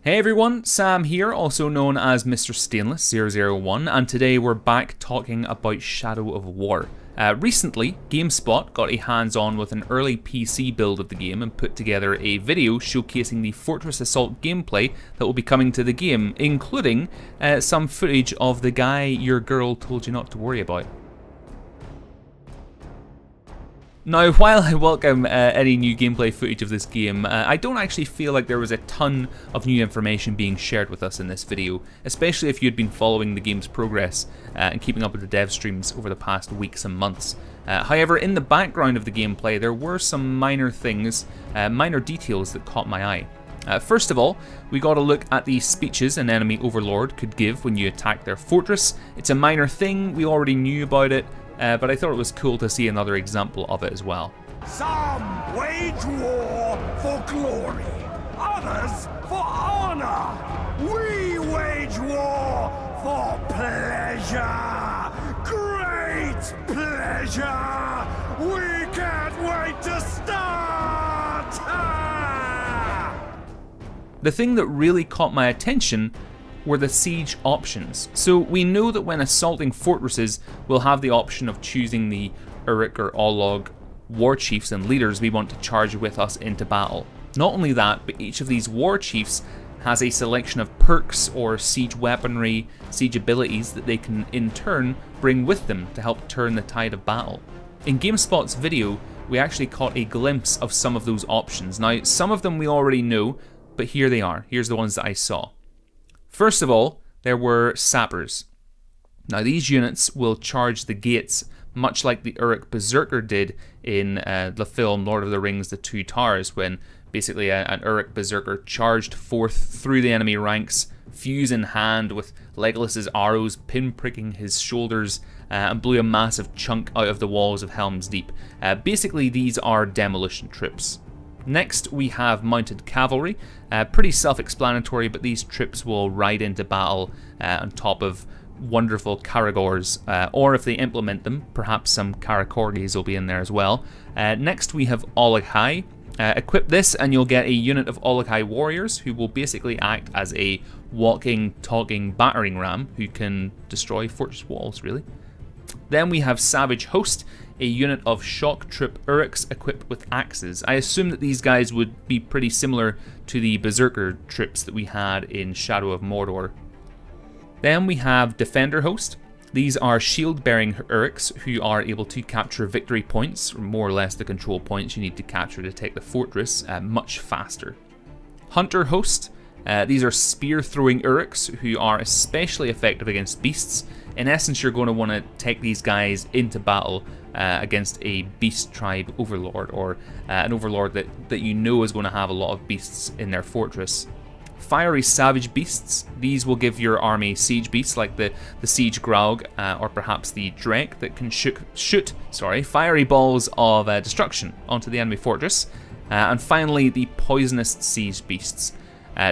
Hey everyone, Sam here, also known as Mr. Stainless 001, and today we're back talking about Shadow of War. Recently, GameSpot got a hands-on with an early PC build of the game and put together a video showcasing the Fortress Assault gameplay that will be coming to the game, including some footage of the guy your girl told you not to worry about. Now, while I welcome any new gameplay footage of this game, I don't actually feel like there was a ton of new information being shared with us in this video, especially if you'd been following the game's progress and keeping up with the dev streams over the past weeks and months. However, in the background of the gameplay, there were some minor things, minor details that caught my eye. First of all, we got a look at the speeches an enemy overlord could give when you attack their fortress. It's a minor thing, we already knew about it, but I thought it was cool to see another example of it as well. Some wage war for glory, others for honor. We wage war for pleasure, great pleasure. We can't wait to start. The thing that really caught my attention were the siege options. So we know that when assaulting fortresses, we'll have the option of choosing the Uruk or Olog war chiefs and leaders we want to charge with us into battle. Not only that, but each of these war chiefs has a selection of perks or siege weaponry, siege abilities that they can in turn bring with them to help turn the tide of battle. In GameSpot's video, we actually caught a glimpse of some of those options. Now, some of them we already know, but here they are. Here's the ones that I saw. First of all, there were sappers. Now these units will charge the gates much like the Uruk Berserker did in the film Lord of the Rings The Two Towers, when basically an Uruk Berserker charged forth through the enemy ranks, fuse in hand with Legolas's arrows pinpricking his shoulders, and blew a massive chunk out of the walls of Helm's Deep. Basically these are demolition troops. Next we have mounted cavalry, pretty self-explanatory, but these troops will ride into battle on top of wonderful Karagors, or if they implement them, perhaps some Karakorgis will be in there as well. Next we have Ologhai. Equip this and you'll get a unit of Ologhai warriors who will basically act as a walking, talking battering ram who can destroy fortress walls, really. Then we have Savage Host, a unit of shock troop Uruks equipped with axes. I assume that these guys would be pretty similar to the Berserker troops that we had in Shadow of Mordor. Then we have Defender Host. These are shield-bearing Uruks who are able to capture victory points, or more or less the control points you need to capture to take the fortress, much faster. Hunter Host. These are spear-throwing Uruks who are especially effective against beasts. In essence, you're going to want to take these guys into battle against a beast tribe overlord, or an overlord that you know is going to have a lot of beasts in their fortress. Fiery savage beasts. These will give your army siege beasts like the siege Graug, or perhaps the Drek that can shoot fiery balls of destruction onto the enemy fortress. And finally, the poisonous siege beasts.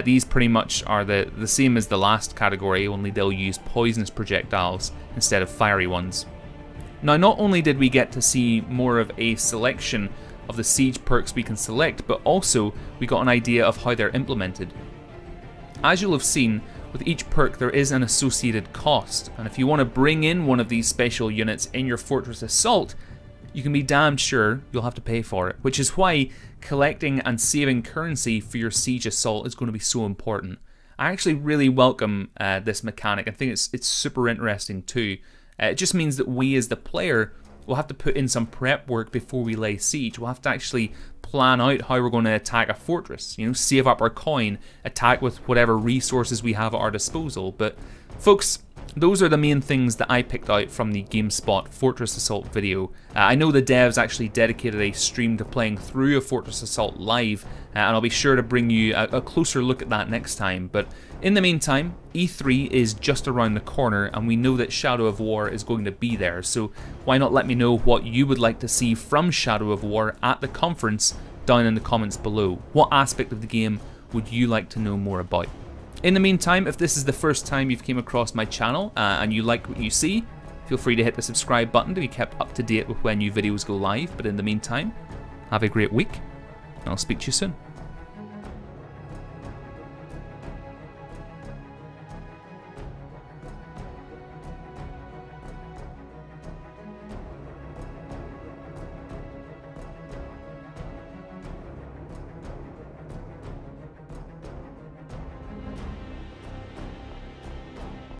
These pretty much are the same as the last category, only they'll use poisonous projectiles instead of fiery ones. Now, not only did we get to see more of a selection of the siege perks we can select, but also we got an idea of how they're implemented. As you'll have seen, with each perk there is an associated cost, and if you want to bring in one of these special units in your Fortress Assault, you can be damned sure you'll have to pay for it, which is why collecting and saving currency for your Siege Assault is going to be so important. I actually really welcome this mechanic. I think it's super interesting too. It just means that we as the player will have to put in some prep work before we lay siege. We'll have to actually plan out how we're going to attack a fortress, you know, save up our coin, attack with whatever resources we have at our disposal. But folks, those are the main things that I picked out from the GameSpot Fortress Assault video. I know the devs actually dedicated a stream to playing through a Fortress Assault live, and I'll be sure to bring you a closer look at that next time. But in the meantime, E3 is just around the corner, and we know that Shadow of War is going to be there, so why not let me know what you would like to see from Shadow of War at the conference down in the comments below. What aspect of the game would you like to know more about? In the meantime, if this is the first time you've came across my channel and you like what you see, feel free to hit the subscribe button to be kept up to date with when new videos go live. But in the meantime, have a great week, and I'll speak to you soon.